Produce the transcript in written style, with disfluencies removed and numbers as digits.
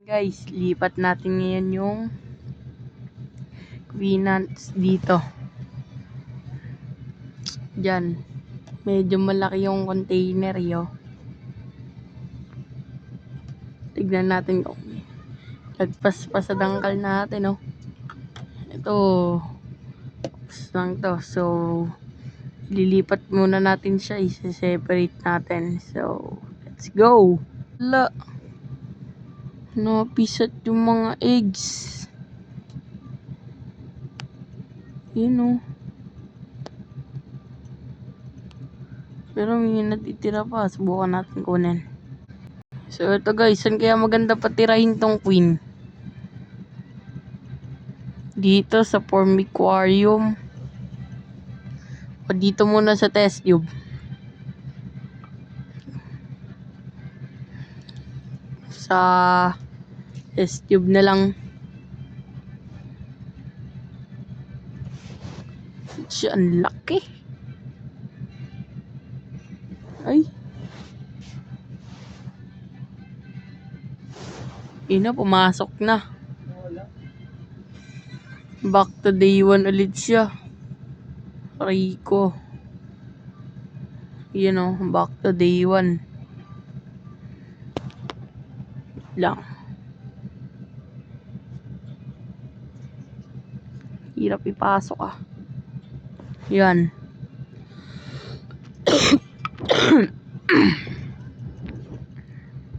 Guys, lipat natin ngayon yung Queenance dito. Diyan. Medyo malaki yung container yo. Tignan natin kung lagpas pa sa dangkal natin, oh. Ito lang to. So lilipat muna natin siya, i-separate natin. So let's go. La, napisat yung mga eggs. Yun, oh. Pero may natitira pa. Subukan natin kunin. So ito guys, saan kaya maganda patirahin tong queen? Dito sa Formicarium. O dito muna sa test tube. Sa test tube na lang. Siya, ang laki. Ay. Ina, pumasok na. Back to day 1 ulit siya. Rico. You know, back to day 1. Lang. Hirap ipasok ah. Yan.